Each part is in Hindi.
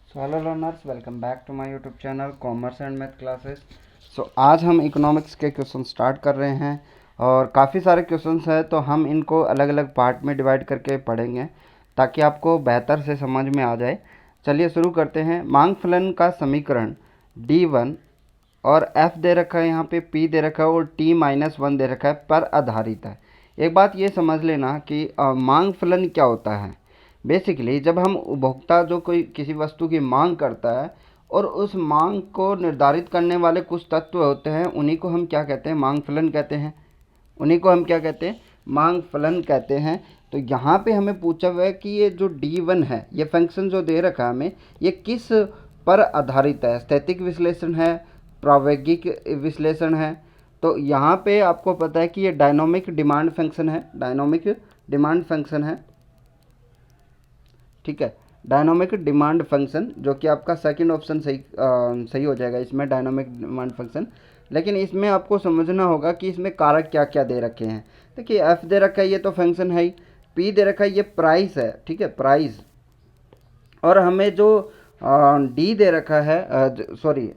So hello learners, welcome back to my YouTube channel commerce and math classes. आज हम इकोनॉमिक्स के क्वेश्चन स्टार्ट कर रहे हैं और काफ़ी सारे क्वेश्चंस हैं, तो हम इनको अलग अलग पार्ट में डिवाइड करके पढ़ेंगे ताकि आपको बेहतर से समझ में आ जाए। चलिए शुरू करते हैं। मांग फलन का समीकरण D1 और F दे रखा है, यहाँ पे P दे रखा है और T-1 दे रखा है, पर आधारित है। एक बात ये समझ लेना कि मांग फलन क्या होता है। बेसिकली जब हम उपभोक्ता जो कोई किसी वस्तु की मांग करता है और उस मांग को निर्धारित करने वाले कुछ तत्व होते हैं, उन्हीं को हम क्या कहते हैं, मांग फलन कहते हैं। उन्हीं को हम क्या कहते हैं, मांग फलन कहते हैं। तो यहाँ पे हमें पूछा हुआ है कि ये जो D1 है, ये फंक्शन जो दे रखा है हमें, ये किस पर आधारित है। स्थैतिक विश्लेषण है, प्रायोगिक विश्लेषण है। तो यहाँ पे आपको पता है कि ये डायनामिक डिमांड फंक्शन है, डायनामिक डिमांड फंक्शन है। ठीक है, डायनामिक डिमांड फंक्शन, जो कि आपका सेकंड ऑप्शन सही हो जाएगा इसमें, डायनामिक डिमांड फंक्शन। लेकिन इसमें आपको समझना होगा कि इसमें कारक क्या क्या दे रखे हैं। देखिए एफ दे रखा है, ये तो फंक्शन है ही। पी दे रखा है, ये प्राइस है, ठीक है, प्राइस। और हमें जो डी दे रखा है, सॉरी,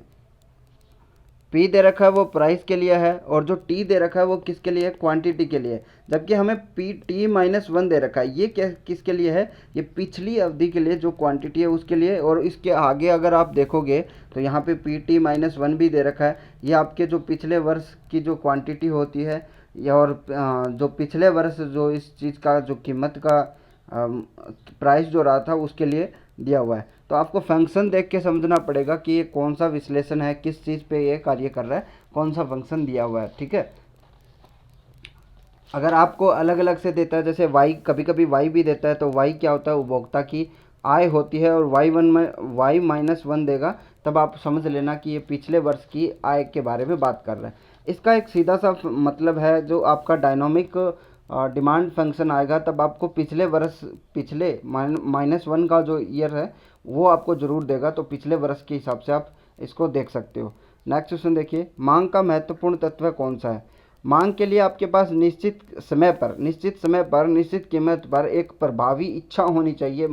पी दे रखा है वो प्राइस के लिए है, और जो टी दे रखा है वो किसके लिए है, क्वांटिटी के लिए। जबकि हमें पी T-1 दे रखा है, ये क्या किसके लिए है, ये पिछली अवधि के लिए जो क्वांटिटी है उसके लिए। और इसके आगे अगर आप देखोगे तो यहाँ पे पी T-1 भी दे रखा है, ये आपके जो पिछले वर्ष की जो क्वांटिटी होती है, या और जो पिछले वर्ष जो इस चीज़ का जो कीमत का प्राइस जो रहा था उसके लिए दिया हुआ है। तो आपको फंक्शन देख के समझना पड़ेगा कि ये कौन सा विश्लेषण है, किस चीज़ पे ये कार्य कर रहा है, कौन सा फंक्शन दिया हुआ है। ठीक है, अगर आपको अलग अलग से देता है, जैसे वाई, कभी कभी वाई भी देता है, तो वाई क्या होता है, उपभोक्ता की आय होती है, और Y-1 देगा, तब आप समझ लेना कि ये पिछले वर्ष की आय के बारे में बात कर रहा है। इसका एक सीधा सा मतलब है, जो आपका डायनामिक डिमांड फंक्शन आएगा तब आपको पिछले वर्ष, पिछले -1 का जो ईयर है वो आपको ज़रूर देगा, तो पिछले वर्ष के हिसाब से आप इसको देख सकते हो। नेक्स्ट क्वेश्चन देखिए, मांग का महत्वपूर्ण तत्व कौन सा है। मांग के लिए आपके पास निश्चित समय पर, निश्चित कीमत पर एक प्रभावी इच्छा होनी चाहिए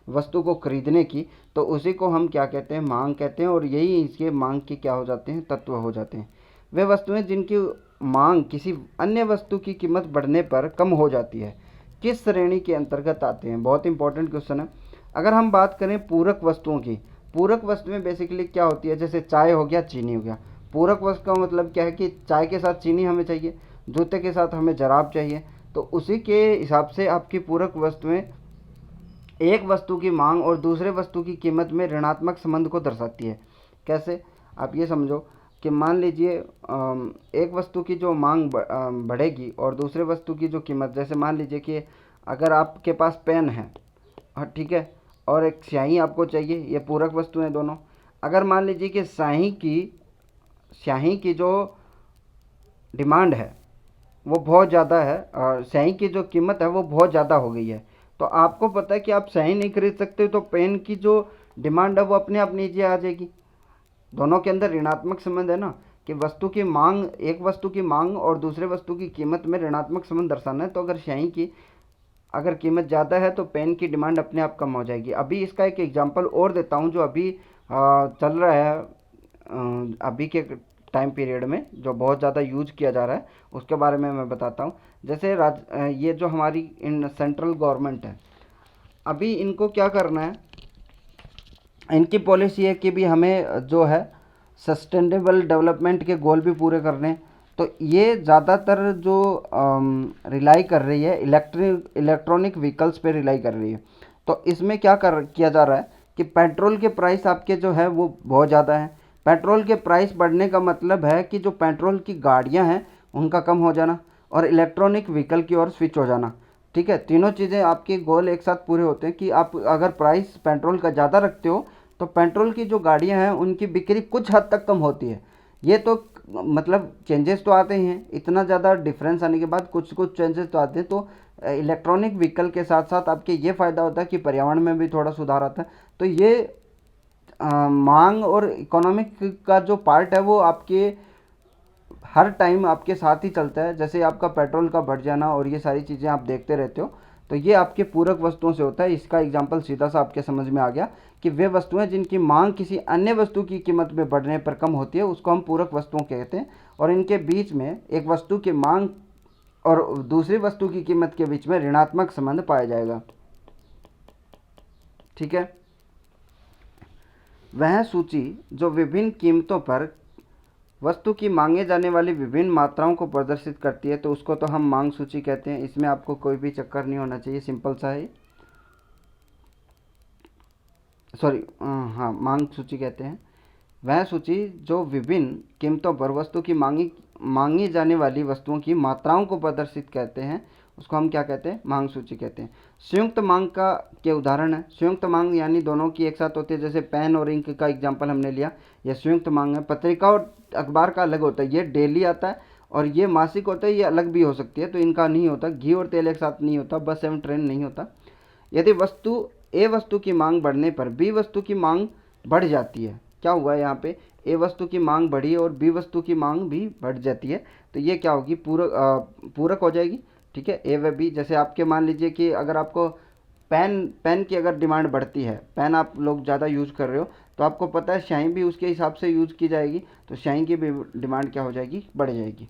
वस्तु को खरीदने की, तो उसी को हम क्या कहते हैं, मांग कहते हैं। और यही इसके मांग के क्या हो जाते हैं, तत्व हो जाते हैं। वे वस्तुएं जिनकी मांग किसी अन्य वस्तु की कीमत बढ़ने पर कम हो जाती है, किस श्रेणी के अंतर्गत आते हैं। बहुत इंपॉर्टेंट क्वेश्चन है। अगर हम बात करें पूरक वस्तुओं की, पूरक वस्तुएं बेसिकली क्या होती है, जैसे चाय हो गया, चीनी हो गया। पूरक वस्तु का मतलब क्या है कि चाय के साथ चीनी हमें चाहिए, जूते के साथ हमें जराब चाहिए, तो उसी के हिसाब से आपकी पूरक वस्तुएं एक वस्तु की मांग और दूसरे वस्तु की कीमत में ऋणात्मक संबंध को दर्शाती है। कैसे, आप ये समझो कि मान लीजिए एक वस्तु की जो मांग बढ़ेगी और दूसरे वस्तु की जो कीमत, जैसे मान लीजिए कि अगर आपके पास पेन है, हाँ ठीक है, और एक स्याही आपको चाहिए, ये पूरक वस्तु हैं दोनों। अगर मान लीजिए कि स्याही की जो डिमांड है वो बहुत ज़्यादा है और स्याही की जो कीमत है वो बहुत ज़्यादा हो गई है, तो आपको पता है कि आप स्याही नहीं खरीद सकते, तो पेन की जो डिमांड है वो अपने आप नीचे आ जाएगी। दोनों के अंदर ऋणात्मक संबंध है ना, कि वस्तु की मांग, एक वस्तु की मांग और दूसरे वस्तु की कीमत में ऋणात्मक संबंध दर्शाना है, तो अगर स्याही की अगर कीमत ज़्यादा है तो पेन की डिमांड अपने आप कम हो जाएगी। अभी इसका एक एग्जांपल और देता हूँ, जो अभी चल रहा है, अभी के टाइम पीरियड में जो बहुत ज़्यादा यूज किया जा रहा है, उसके बारे में मैं बताता हूँ। जैसे ये जो हमारी इन सेंट्रल गवर्नमेंट है, अभी इनको क्या करना है, इनकी पॉलिसी है कि भी हमें जो है सस्टेनेबल डेवलपमेंट के गोल भी पूरे करने हैं। तो ये ज़्यादातर जो रिलाई कर रही है, इलेक्ट्रॉनिक व्हीकल्स पे रिलाई कर रही है। तो इसमें क्या किया जा रहा है कि पेट्रोल के प्राइस आपके जो है वो बहुत ज़्यादा है। पेट्रोल के प्राइस बढ़ने का मतलब है कि जो पेट्रोल की गाड़ियाँ हैं उनका कम हो जाना और इलेक्ट्रॉनिक व्हीकल की ओर स्विच हो जाना। ठीक है, तीनों चीज़ें आपके गोल एक साथ पूरे होते हैं कि आप अगर प्राइस पेट्रोल का ज़्यादा रखते हो तो पेट्रोल की जो गाड़ियां हैं उनकी बिक्री कुछ हद तक कम होती है। ये तो मतलब चेंजेस तो आते ही हैं, इतना ज़्यादा डिफरेंस आने के बाद कुछ कुछ चेंजेस तो आते हैं। तो इलेक्ट्रॉनिक व्हीकल के साथ साथ आपके ये फ़ायदा होता है कि पर्यावरण में भी थोड़ा सुधार आता है। तो ये मांग और इकोनॉमिक का जो पार्ट है वो आपके हर टाइम आपके साथ ही चलता है। जैसे आपका पेट्रोल का बढ़ जाना और ये सारी चीज़ें आप देखते रहते हो, तो ये आपके पूरक वस्तुओं से होता है। इसका एग्जांपल सीधा सा आपके समझ में आ गया कि वे वस्तुएं जिनकी मांग किसी अन्य वस्तु की कीमत में बढ़ने पर कम होती है उसको हम पूरक वस्तुओं कहते हैं, और इनके बीच में एक वस्तु की मांग और दूसरी वस्तु की कीमत के बीच में ऋणात्मक संबंध पाया जाएगा। ठीक है। वह सूची जो विभिन्न कीमतों पर वस्तु की मांगे जाने वाली विभिन्न मात्राओं को प्रदर्शित करती है तो उसको तो हम मांग सूची कहते हैं। इसमें आपको कोई भी चक्कर नहीं होना चाहिए, सिंपल सा है। सॉरी, हाँ, मांग सूची कहते हैं। वह सूची जो विभिन्न कीमतों पर वस्तु की मांगी जाने वाली वस्तुओं की मात्राओं को प्रदर्शित कहते हैं, उसको हम क्या कहते हैं? मांग सूची कहते हैं। संयुक्त मांग का के उदाहरण है। संयुक्त मांग यानी दोनों की एक साथ होती है, जैसे पेन और इंक का एग्जांपल हमने लिया, यह संयुक्त मांग है। पत्रिका और अखबार का अलग होता है, ये डेली आता है और ये मासिक होता है, ये अलग भी हो सकती है, तो इनका नहीं होता। घी और तेल एक साथ नहीं होता, बस एवं ट्रेन नहीं होता। यदि ए वस्तु की मांग बढ़ने पर बी वस्तु की मांग बढ़ जाती है, क्या हुआ है यहाँ पे? ए वस्तु की मांग बढ़ी और बी वस्तु की मांग भी बढ़ जाती है, तो ये क्या होगी? पूरक हो जाएगी। ठीक है, ए व बी। जैसे आपके मान लीजिए कि अगर आपको पेन की अगर डिमांड बढ़ती है, पेन आप लोग ज़्यादा यूज़ कर रहे हो, तो आपको पता है स्याही भी उसके हिसाब से यूज़ की जाएगी, तो स्याही की भी डिमांड क्या हो जाएगी? बढ़ जाएगी।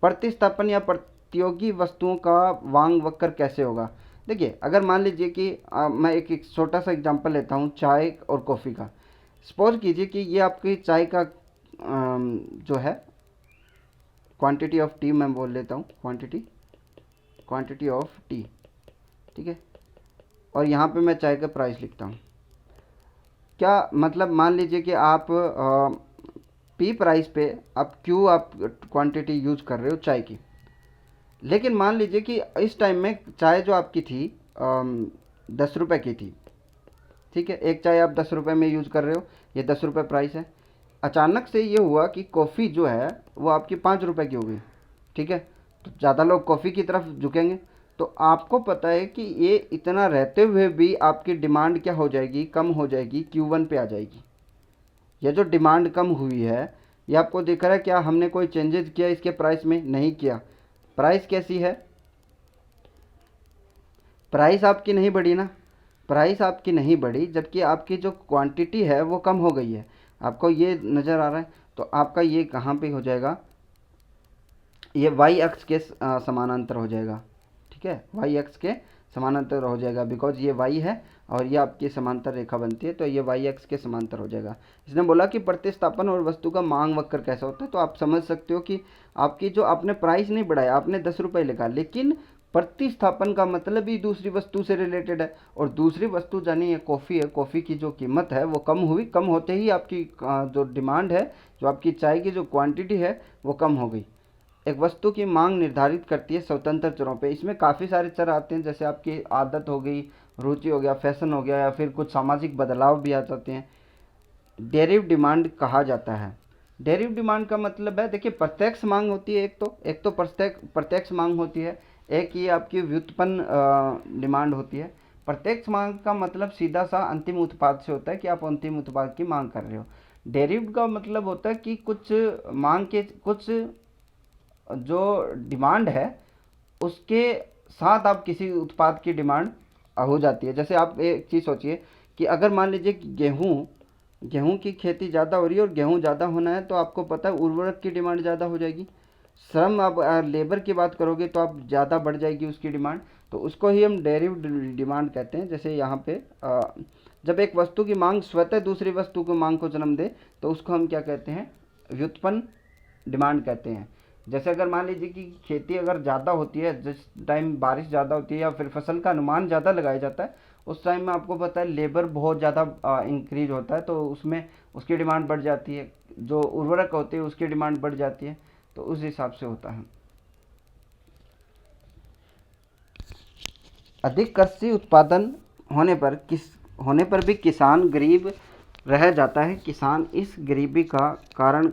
प्रतिस्थापन या प्रतियोगी वस्तुओं का वांग वक्र कैसे होगा? देखिए, अगर मान लीजिए कि मैं एक छोटा सा एग्जांपल लेता हूँ चाय और कॉफ़ी का। सपोज कीजिए कि ये आपकी चाय का जो है क्वांटिटी ऑफ टी, मैं बोल लेता हूँ क्वांटिटी ऑफ टी। ठीक है, और यहाँ पे मैं चाय का प्राइस लिखता हूँ। क्या मतलब, मान लीजिए कि आप पी प्राइस पे आप क्वांटिटी यूज़ कर रहे हो चाय की, लेकिन मान लीजिए कि इस टाइम में चाय जो आपकी थी 10 रुपये की थी। ठीक है, एक चाय आप 10 रुपये में यूज़ कर रहे हो, ये 10 रुपये प्राइस है। अचानक से ये हुआ कि कॉफ़ी जो है वो आपकी 5 रुपये की हो गई। ठीक है, तो ज़्यादा लोग कॉफ़ी की तरफ झुकेंगे। तो आपको पता है कि ये इतना रहते हुए भी आपकी डिमांड क्या हो जाएगी? कम हो जाएगी, Q1 पे आ जाएगी। ये जो डिमांड कम हुई है, ये आपको दिख रहा है क्या? हमने कोई चेंजेस किया इसके प्राइस में? नहीं किया। प्राइस कैसी है? प्राइस आपकी नहीं बढ़ी ना, प्राइस आपकी नहीं बढ़ी, जबकि आपकी जो क्वांटिटी है वो कम हो गई है। आपको ये नज़र आ रहा है? तो आपका ये कहाँ पे हो जाएगा? ये वाई अक्ष के समानांतर हो जाएगा। ठीक है, वाई अक्ष के समानांतर हो जाएगा, बिकॉज ये वाई है और ये आपकी समांतर रेखा बनती है, तो ये वाई अक्ष के समांतर हो जाएगा। इसने बोला कि प्रतिस्थापन और वस्तु का मांग वक्र कैसा होता है, तो आप समझ सकते हो कि आपकी जो आपने प्राइस नहीं बढ़ाया, आपने 10 रुपये लिखा, लेकिन प्रतिस्थापन का मतलब ही दूसरी वस्तु से रिलेटेड है, और दूसरी वस्तु यानी ये कॉफ़ी है, कॉफ़ी की जो कीमत है वो कम हुई। कम होते ही आपकी जो डिमांड है, जो आपकी चाय की जो क्वांटिटी है वो कम हो गई। एक वस्तु की मांग निर्धारित करती है स्वतंत्र चरों पे। इसमें काफ़ी सारे चर आते हैं, जैसे आपकी आदत हो गई, रुचि हो गया, फैशन हो गया, या फिर कुछ सामाजिक बदलाव भी आ जाते हैं। डेरिव डिमांड कहा जाता है। डेरिव डिमांड का मतलब है, देखिए, प्रत्यक्ष मांग होती है एक तो प्रत्यक्ष मांग होती है, एक ये आपकी व्युत्पन्न डिमांड होती है। प्रत्यक्ष मांग का मतलब सीधा सा अंतिम उत्पाद से होता है कि आप अंतिम उत्पाद की मांग कर रहे हो। डेरिव्ड का मतलब होता है कि कुछ मांग के कुछ जो डिमांड है उसके साथ आप किसी उत्पाद की डिमांड हो जाती है। जैसे आप एक चीज़ सोचिए कि अगर मान लीजिए कि गेहूं की खेती ज़्यादा हो रही है और गेहूं ज़्यादा होना है, तो आपको पता है उर्वरक की डिमांड ज़्यादा हो जाएगी। श्रम, आप लेबर की बात करोगे तो आप ज़्यादा बढ़ जाएगी उसकी डिमांड, तो उसको ही हम डेरिव्ड डिमांड कहते हैं। जैसे यहाँ पे जब एक वस्तु की मांग स्वतः दूसरी वस्तु की मांग को जन्म दे तो उसको हम क्या कहते हैं? व्युत्पन्न डिमांड कहते हैं। जैसे अगर मान लीजिए कि खेती अगर ज़्यादा होती है, जिस टाइम बारिश ज़्यादा होती है या फिर फसल का अनुमान ज़्यादा लगाया जाता है, उस टाइम में आपको पता है लेबर बहुत ज़्यादा इंक्रीज होता है, तो उसमें उसकी डिमांड बढ़ जाती है। जो उर्वरक होते हैं उसकी डिमांड बढ़ जाती है, तो उस हिसाब से होता है। अधिक कृषि उत्पादन होने पर भी किसान गरीब रह जाता है। किसान इस गरीबी का कारण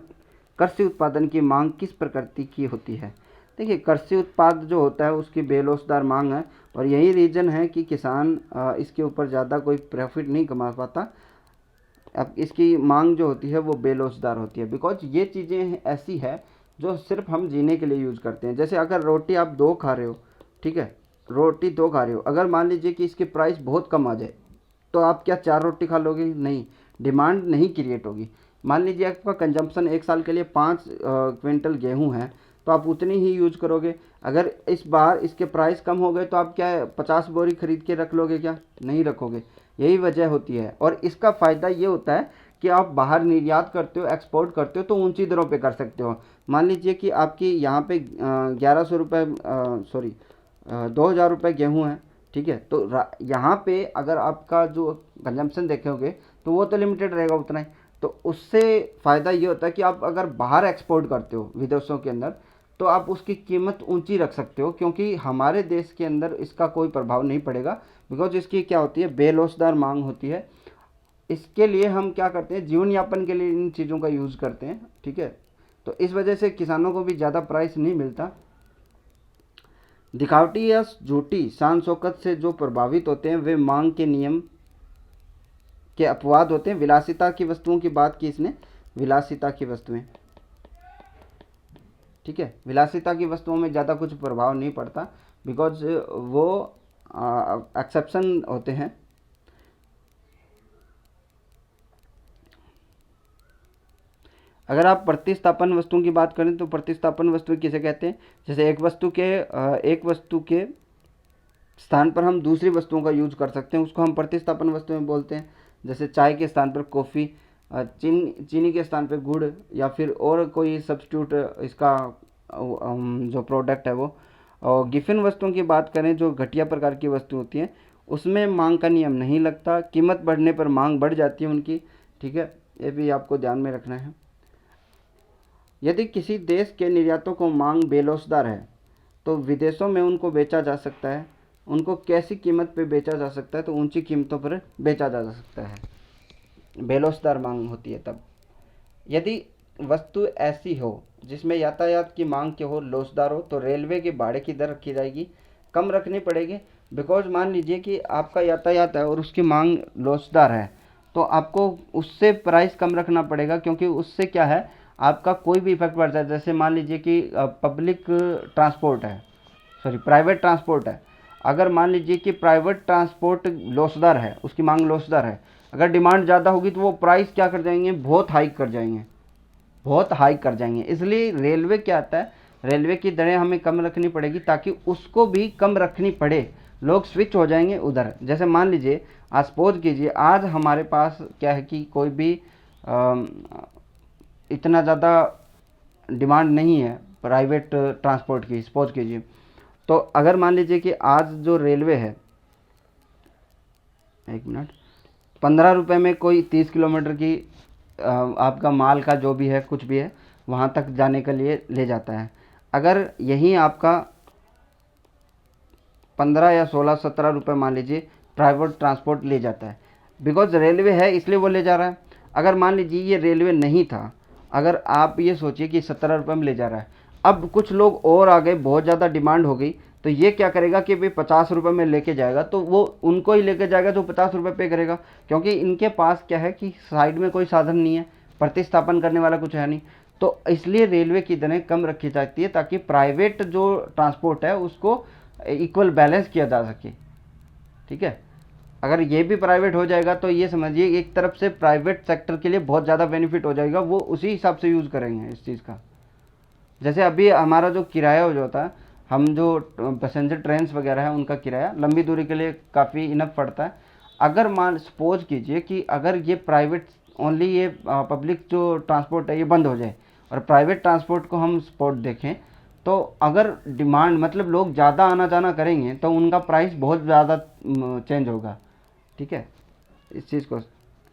कृषि उत्पादन की मांग किस प्रकृति की होती है? देखिए, कृषि उत्पाद जो होता है उसकी बेलोसदार मांग है, और यही रीज़न है कि किसान इसके ऊपर ज़्यादा कोई प्रॉफिट नहीं कमा पाता। अब इसकी मांग जो होती है वो बेलोसदार होती है, बिकॉज ये चीज़ें ऐसी है जो सिर्फ हम जीने के लिए यूज़ करते हैं। जैसे अगर रोटी आप 2 खा रहे हो, ठीक है, रोटी 2 खा रहे हो, अगर मान लीजिए कि इसकी प्राइस बहुत कम आ जाए तो आप क्या 4 रोटी खा लोगे? नहीं, डिमांड नहीं क्रिएट होगी। मान लीजिए आपका कंजम्पशन 1 साल के लिए 5 क्विंटल गेहूँ है, तो आप उतनी ही यूज करोगे। अगर इस बार इसके प्राइस कम हो गए तो आप क्या 50 बोरी खरीद के रख लोगे? क्या नहीं रखोगे। यही वजह होती है। और इसका फ़ायदा ये होता है कि आप बाहर निर्यात करते हो, एक्सपोर्ट करते हो, तो ऊंची दरों पे कर सकते हो। मान लीजिए कि आपकी यहाँ पे 1100 रुपये, सॉरी 2000 रुपये गेहूँ है, ठीक है। तो यहाँ पे अगर आपका जो कंजम्पशन देखोगे तो वो तो लिमिटेड रहेगा उतना ही। तो उससे फ़ायदा ये होता है कि आप अगर बाहर एक्सपोर्ट करते हो विदेशों के अंदर, तो आप उसकी कीमत ऊंची रख सकते हो, क्योंकि हमारे देश के अंदर इसका कोई प्रभाव नहीं पड़ेगा। बिकॉज इसकी क्या होती है, बेलोसदार मांग होती है। इसके लिए हम क्या करते हैं, जीवन यापन के लिए इन चीज़ों का यूज़ करते हैं, ठीक है। तो इस वजह से किसानों को भी ज़्यादा प्राइस नहीं मिलता। दिखावटी या झूठी शान शौकत से जो प्रभावित होते हैं वे मांग के नियम के अपवाद होते हैं। विलासिता की वस्तुओं की बात की इसने, विलासिता की वस्तुएं, ठीक है। विलासिता की वस्तुओं में ज़्यादा कुछ प्रभाव नहीं पड़ता, बिकॉज वो एक्सेप्शन होते हैं। अगर आप प्रतिस्थापन वस्तुओं की बात करें तो प्रतिस्थापन वस्तु किसे कहते हैं? जैसे एक वस्तु के स्थान पर हम दूसरी वस्तुओं का यूज कर सकते हैं, उसको हम प्रतिस्थापन वस्तुएं बोलते हैं। जैसे चाय के स्थान पर कॉफ़ी, चीनी के स्थान पर गुड़, या फिर और कोई सब्स्टिट्यूट इसका जो प्रोडक्ट है वो। और गिफिन वस्तुओं की बात करें, जो घटिया प्रकार की वस्तु होती हैं, उसमें मांग का नियम नहीं लगता। कीमत बढ़ने पर मांग बढ़ जाती है उनकी, ठीक है। ये भी आपको ध्यान में रखना है। यदि किसी देश के निर्यातों को मांग बेलोसदार है तो विदेशों में उनको बेचा जा सकता है। उनको कैसी कीमत पे बेचा जा सकता है? तो ऊंची कीमतों पर बेचा जा सकता है। बेलोसदार मांग होती है तब। यदि वस्तु ऐसी हो जिसमें यातायात की मांग के हो, लोचदार हो, तो रेलवे के भाड़े की दर रखी जाएगी, कम रखनी पड़ेगी। बिकॉज मान लीजिए कि आपका यातायात है और उसकी मांग लोचदार है, तो आपको उससे प्राइस कम रखना पड़ेगा, क्योंकि उससे क्या है, आपका कोई भी इफेक्ट पड़ता है। जैसे मान लीजिए कि पब्लिक ट्रांसपोर्ट है, सॉरी प्राइवेट ट्रांसपोर्ट है। अगर मान लीजिए कि प्राइवेट ट्रांसपोर्ट लोचदार है, उसकी मांग लोचदार है, अगर डिमांड ज़्यादा होगी तो वो प्राइस क्या कर जाएंगे, बहुत हाइक कर जाएंगे, बहुत हाइक कर जाएंगे। इसलिए रेलवे क्या आता है, रेलवे की दरें हमें कम रखनी पड़ेगी ताकि उसको भी कम रखनी पड़े, लोग स्विच हो जाएंगे उधर। जैसे मान लीजिए, आज सपोज कीजिए, आज हमारे पास क्या है कि कोई भी इतना ज़्यादा डिमांड नहीं है प्राइवेट ट्रांसपोर्ट की, सपोज कीजिए। तो अगर मान लीजिए कि आज जो रेलवे है, 1 मिनट, 15 रुपये में कोई 30 किलोमीटर की आपका माल का जो भी है, कुछ भी है, वहाँ तक जाने के लिए ले जाता है। अगर यहीं आपका 15 या 16-17 रुपये मान लीजिए प्राइवेट ट्रांसपोर्ट ले जाता है, बिकॉज रेलवे है इसलिए वो ले जा रहा है। अगर मान लीजिए ये रेलवे नहीं था, अगर आप ये सोचिए कि 17 रुपये में ले जा रहा है, अब कुछ लोग और आ गए, बहुत ज़्यादा डिमांड हो गई, तो ये क्या करेगा कि भाई 50 रुपये में लेके जाएगा, तो वो उनको ही लेके जाएगा जो 50 रुपये पे करेगा, क्योंकि इनके पास क्या है कि साइड में कोई साधन नहीं है, प्रतिस्थापन करने वाला कुछ है नहीं। तो इसलिए रेलवे की दरें कम रखी जाती है ताकि प्राइवेट जो ट्रांसपोर्ट है उसको इक्वल बैलेंस किया जा सके, ठीक है। अगर ये भी प्राइवेट हो जाएगा तो ये समझिए एक तरफ से प्राइवेट सेक्टर के लिए बहुत ज़्यादा बेनिफिट हो जाएगा, वो उसी हिसाब से यूज़ करेंगे इस चीज़ का। जैसे अभी हमारा जो किराया हो जाता है, हम जो पैसेंजर ट्रेन्स वगैरह है उनका किराया लंबी दूरी के लिए काफ़ी इनफ पड़ता है। अगर मान सपोज कीजिए कि अगर ये प्राइवेट ओनली, ये पब्लिक जो ट्रांसपोर्ट है ये बंद हो जाए और प्राइवेट ट्रांसपोर्ट को हम सपोर्ट देखें, तो अगर डिमांड मतलब लोग ज़्यादा आना जाना करेंगे तो उनका प्राइस बहुत ज़्यादा चेंज होगा, ठीक है। इस चीज़ को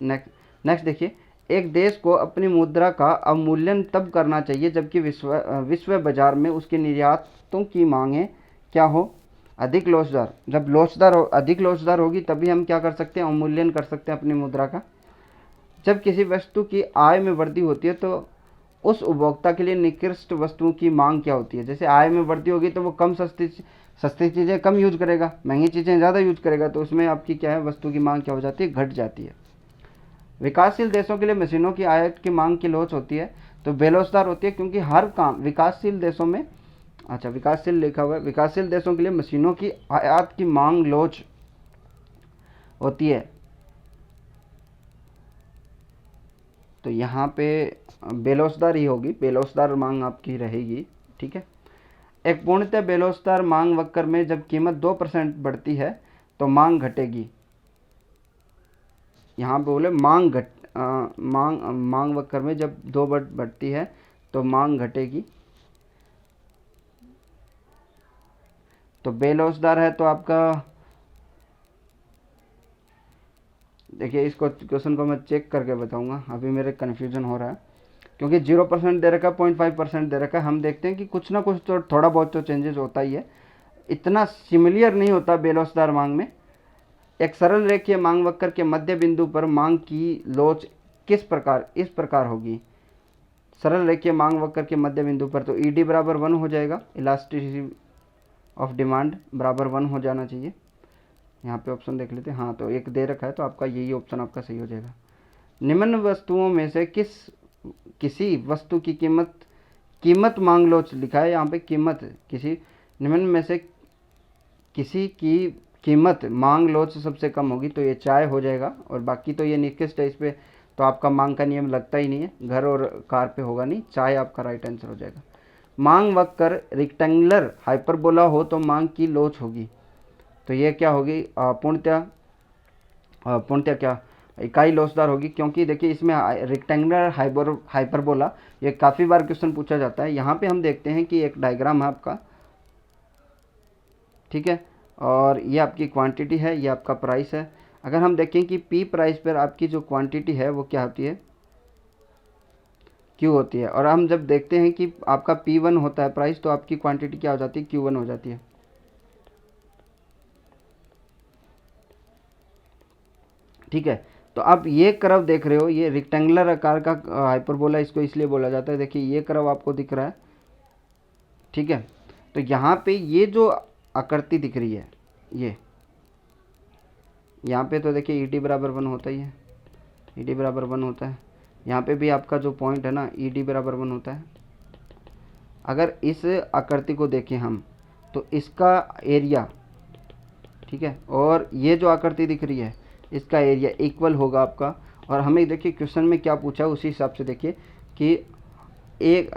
नेक्स्ट देखिए, एक देश को अपनी मुद्रा का अवमूल्यन तब करना चाहिए जबकि विश्व बाजार में उसके निर्यातों की मांगें क्या हो, अधिक लोचदार। जब अधिक लोचदार होगी तभी हम क्या कर सकते हैं, अवमूल्यन कर सकते हैं अपनी मुद्रा का। जब किसी वस्तु की आय में वृद्धि होती है तो उस उपभोक्ता के लिए निकृष्ट वस्तुओं की मांग क्या होती है। जैसे आय में वृद्धि होगी तो वो कम सस्ती चीज़ें कम यूज करेगा, महंगी चीज़ें ज़्यादा यूज करेगा, तो उसमें आपकी क्या है, वस्तु की मांग क्या हो जाती है, घट जाती है। विकासशील देशों के लिए मशीनों की आयात की मांग की लोच होती है, तो बेरोजगार होती है, क्योंकि हर काम विकासशील देशों में, अच्छा विकासशील लिखा हुआ है, विकासशील देशों के लिए मशीनों की आयात की मांग लोच होती है। तो यहाँ पे बेलौसदार ही होगी, बेलौसदार मांग आपकी रहेगी। ठीक है, एक पूर्णतः बेलौसदार मांग वक्र में जब कीमत 2% बढ़ती है तो मांग घटेगी। यहाँ पे बोले मांग वक्र में जब 2 बढ़ती है तो मांग घटेगी। तो बेलौसदार है तो आपका, देखिए इसको क्वेश्चन को मैं चेक करके बताऊंगा, अभी मेरे कन्फ्यूजन हो रहा है क्योंकि 0% दे रखा है, 0.5% दे रखा है। हम देखते हैं कि कुछ ना कुछ तो थोड़ा बहुत तो चेंजेस होता ही है, इतना सिमिलियर नहीं होता बेलौसदार मांग में। एक सरल रेखीय मांग वक्र के मध्य बिंदु पर मांग की लोच इस प्रकार होगी। सरल रेखीय मांग वक्र के मध्य बिंदु पर तो ईडी बराबर 1 हो जाएगा, इलास्टिसिटी ऑफ डिमांड बराबर 1 हो जाना चाहिए। यहाँ पे ऑप्शन देख लेते हैं, हाँ तो एक दे रखा है तो आपका यही ऑप्शन आपका सही हो जाएगा। निम्न वस्तुओं में से किसी वस्तु की कीमत मांग लोच लिखा है यहाँ पे, कीमत किसी निम्न में से किसी की कीमत मांग लोच सबसे कम होगी तो ये चाय हो जाएगा। और बाकी तो ये निकृष्ट है, इस पे तो आपका मांग का नियम लगता ही नहीं है, घर और कार पे होगा नहीं, चाय आपका राइट आंसर हो जाएगा। मांग वक्र रेक्टेंगुलर हाइपरबोला हो तो मांग की लोच होगी, तो ये क्या होगी, पूर्णतः क्या इकाई लोचदार होगी, क्योंकि देखिए इसमें रेक्टेंगुलर हाइपरबोला ये काफ़ी बार क्वेश्चन पूछा जाता है। यहाँ पे हम देखते हैं कि एक डायग्राम है आपका, ठीक है, और ये आपकी क्वांटिटी है, ये आपका प्राइस है। अगर हम देखें कि पी प्राइस पर आपकी जो क्वांटिटी है वो क्या होती है, क्यू होती है, और हम जब देखते हैं कि आपका P1 होता है प्राइस तो आपकी क्वांटिटी क्या हो जाती है, Q1 हो जाती है। ठीक है, तो आप ये कर्व देख रहे हो, ये रेक्टेंगुलर आकार का हाइपरबोला इसको इसलिए बोला जाता है। देखिए ये कर्व आपको दिख रहा है, ठीक है, तो यहाँ पे ये जो आकृति दिख रही है, ये यहाँ पे तो देखिए ईडी बराबर 1 होता ही है, ईडी बराबर 1 होता है। यहाँ पे भी आपका जो पॉइंट है ना, ईडी बराबर 1 होता है। अगर इस आकृति को देखें हम तो इसका एरिया, ठीक है, और ये जो आकृति दिख रही है इसका एरिया इक्वल होगा आपका। और हमें देखिए क्वेश्चन में क्या पूछा है उसी हिसाब से देखिए कि एक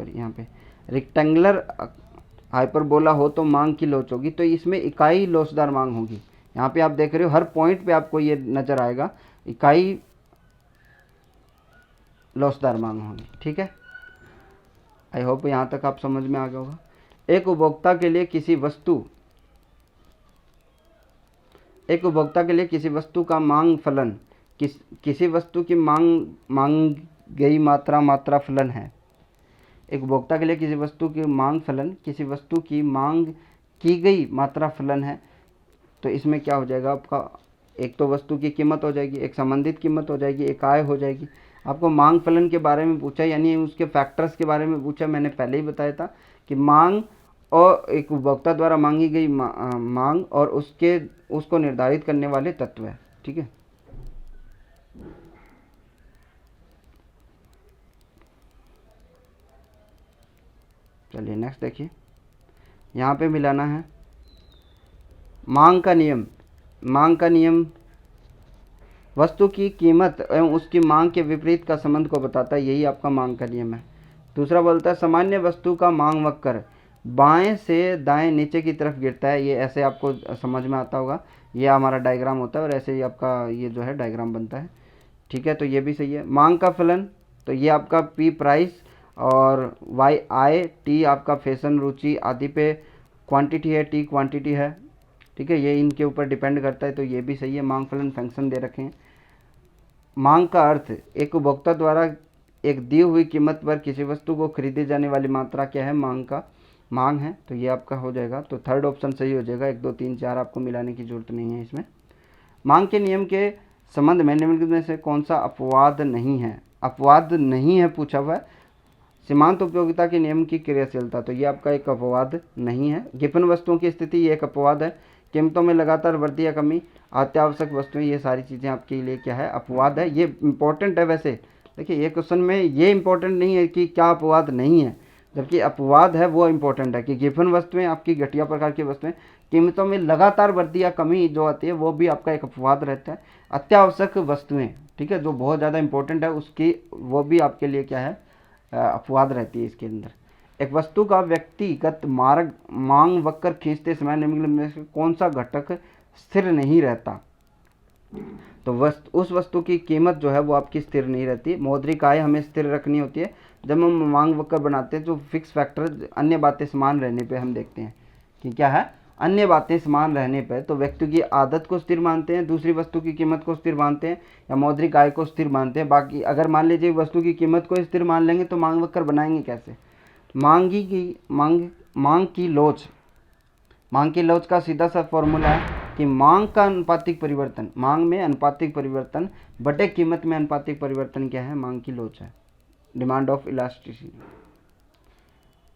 यहाँ पे रेक्टेंगुलर हाइपरबोला हो तो मांग की लोच होगी, तो इसमें इकाई लोचदार मांग होगी। यहाँ पे आप देख रहे हो हर पॉइंट पे आपको ये नज़र आएगा, इकाई लोचदार मांग होगी। ठीक है, आई होप यहाँ तक आप समझ में आ गया होगा। एक उपभोक्ता के लिए किसी वस्तु का मांग फलन किसी वस्तु की मांग गई मात्रा फलन है। एक उपभोक्ता के लिए किसी वस्तु की मांग फलन किसी वस्तु की मांग की गई मात्रा फलन है, तो इसमें क्या हो जाएगा आपका, एक तो वस्तु की कीमत हो जाएगी, एक संबंधित कीमत हो जाएगी, एक आय हो जाएगी। आपको मांग फलन के बारे में पूछा, यानी उसके फैक्टर्स के बारे में पूछा। मैंने पहले ही बताया था कि मांग और एक उपभोक्ता द्वारा मांगी गई मांग और उसको निर्धारित करने वाले तत्व है। ठीक है, चलिए नेक्स्ट देखिए, यहाँ पे मिलाना है मांग का नियम वस्तु की कीमत एवं उसकी मांग के विपरीत का संबंध को बताता है, यही आपका मांग का नियम है। दूसरा बोलता है सामान्य वस्तु का मांग वक्र बाएं से दाएं नीचे की तरफ गिरता है। ये ऐसे आपको समझ में आता होगा, ये हमारा डायग्राम होता है और ऐसे ही आपका ये जो है डायग्राम बनता है। ठीक है, तो ये भी सही है। मांग का फलन, तो ये आपका पी प्राइस और वाई आय, टी आपका फैशन रुचि आदि पे क्वांटिटी है, टी क्वांटिटी है। ठीक है, ये इनके ऊपर डिपेंड करता है, तो ये भी सही है। मांग फलन फंक्शन दे रखे हैं। मांग का अर्थ एक उपभोक्ता द्वारा एक दी हुई कीमत पर किसी वस्तु को खरीदी जाने वाली मात्रा क्या है, मांग है, तो ये आपका हो जाएगा। तो थर्ड ऑप्शन सही हो जाएगा। 1 2 3 4 आपको मिलाने की जरूरत नहीं है इसमें। मांग के नियम के संबंध में निम्नलिखित में से कौन सा अपवाद नहीं है पूछा हुआ है। सीमांत उपयोगिता के नियम की क्रियाशीलता, तो ये आपका एक अपवाद नहीं है। गिफन वस्तुओं की स्थिति, ये एक अपवाद है। कीमतों में लगातार वृद्धि या कमी, अत्यावश्यक वस्तुएं, ये सारी चीज़ें आपके लिए क्या है, अपवाद है। ये इंपॉर्टेंट है। वैसे देखिए ये क्वेश्चन में ये इंपॉर्टेंट नहीं है कि क्या अपवाद नहीं है, जबकि अपवाद है वो इंपॉर्टेंट है कि गिफन वस्तुएं आपकी घटिया प्रकार की वस्तुएं, कीमतों में लगातार वृद्धि या कमी जो आती है वो भी आपका एक अपवाद रहता है। अत्यावश्यक वस्तुएं, ठीक है, जो बहुत ज़्यादा इंपॉर्टेंट है उसकी, वो भी आपके लिए क्या है, अपवाद रहती है इसके अंदर। एक वस्तु का व्यक्तिगत मार्ग मांग वक्र खींचते समय निम्नलिखित में से कौन सा घटक स्थिर नहीं रहता? तो उस वस्तु की कीमत जो है वो आपकी स्थिर नहीं रहती। मौद्रिक आय हमें स्थिर रखनी होती है। जब हम मांग वक्र बनाते हैं जो फिक्स फैक्टर अन्य बातें समान रहने पे हम देखते हैं कि क्या है, अन्य बातें समान रहने पर तो व्यक्ति की आदत को स्थिर मानते हैं, दूसरी वस्तु की कीमत को स्थिर मानते हैं, या मौद्रिक आय को स्थिर मानते हैं। बाकी अगर मान लीजिए वस्तु की कीमत को स्थिर मान लेंगे तो मांग वक्र बनाएंगे कैसे? मांग की लोच का सीधा सा फॉर्मूला है कि मांग का अनुपातिक परिवर्तन, मांग में अनुपातिक परिवर्तन बटे कीमत में अनुपातिक परिवर्तन क्या है? मांग की लोच है, डिमांड ऑफ इलास्टिसिटी।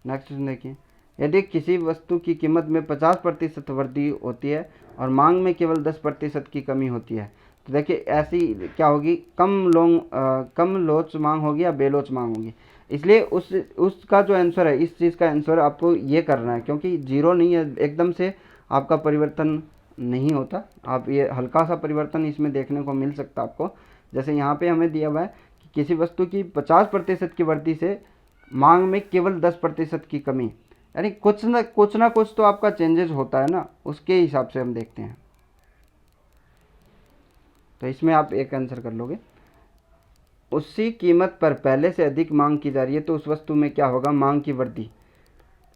नेक्स्ट देखिए, यदि किसी वस्तु की कीमत में 50% वृद्धि होती है और मांग में केवल 10% की कमी होती है, तो देखिए ऐसी क्या होगी, कम लोच मांग होगी या बेलोच मांग होगी। इसलिए उसका जो आंसर है, इस चीज़ का आंसर आपको ये करना है, क्योंकि जीरो नहीं है, एकदम से आपका परिवर्तन नहीं होता। आप ये हल्का सा परिवर्तन इसमें देखने को मिल सकता है आपको। जैसे यहाँ पे हमें दिया हुआ है कि किसी वस्तु की 50% की वृद्धि से मांग में केवल 10% की कमी, यानी कुछ ना कुछ तो आपका चेंजेस होता है ना, उसके हिसाब से हम देखते हैं। तो इसमें आप एक आंसर कर लोगे। उसी कीमत पर पहले से अधिक मांग की जा रही है तो उस वस्तु में क्या होगा? मांग की वृद्धि।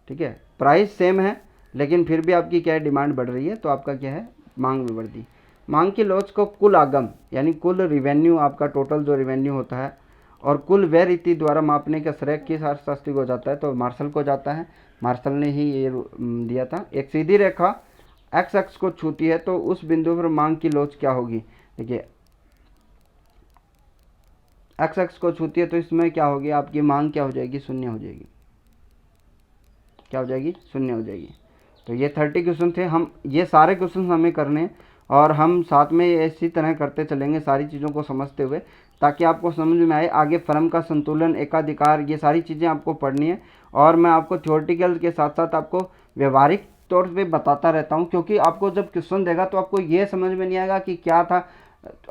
ठीक है, प्राइस सेम है लेकिन फिर भी आपकी क्या है, डिमांड बढ़ रही है, तो आपका क्या है? मांग में वृद्धि। मांग की लोच को कुल आगम यानी कुल रिवेन्यू, आपका टोटल जो रिवेन्यू होता है, और कुल व्यय रीति द्वारा मापने का श्रेय किस अर्थशास्त्री को जाता है? तो मार्शल को जाता है। मार्शल ने ही ये दिया था। एक सीधी रेखा एक्स अक्ष को छूती है तो उस बिंदु पर मांग की लोच क्या होगी? देखिए एक्स अक्ष को छूती है तो इसमें क्या होगी? आपकी मांग क्या हो जाएगी? शून्य हो जाएगी। क्या हो जाएगी? शून्य हो जाएगी। तो ये 30 क्वेश्चन थे। हम ये सारे क्वेश्चन हमें करने हैं और हम साथ में इसी तरह करते चलेंगे सारी चीज़ों को समझते हुए, ताकि आपको समझ में आए। आगे फर्म का संतुलन, एकाधिकार, ये सारी चीज़ें आपको पढ़नी है। और मैं आपको थ्योरेटिकल के साथ साथ आपको व्यवहारिक तौर पे बताता रहता हूँ, क्योंकि आपको जब क्वेश्चन देगा तो आपको ये समझ में नहीं आएगा कि क्या था।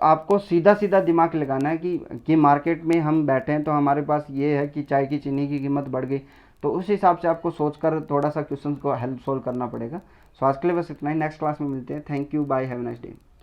आपको सीधा सीधा दिमाग लगाना है कि मार्केट में हम बैठे हैं तो हमारे पास ये है कि चाय की चीनी की कीमत बढ़ गई, तो उस हिसाब से आपको सोचकर थोड़ा सा क्वेश्चन को हेल्प सोल्व करना पड़ेगा। सो आज के लिए बस इतना ही। नेक्स्ट क्लास में मिलते हैं। Thank you, bye, have a nice day.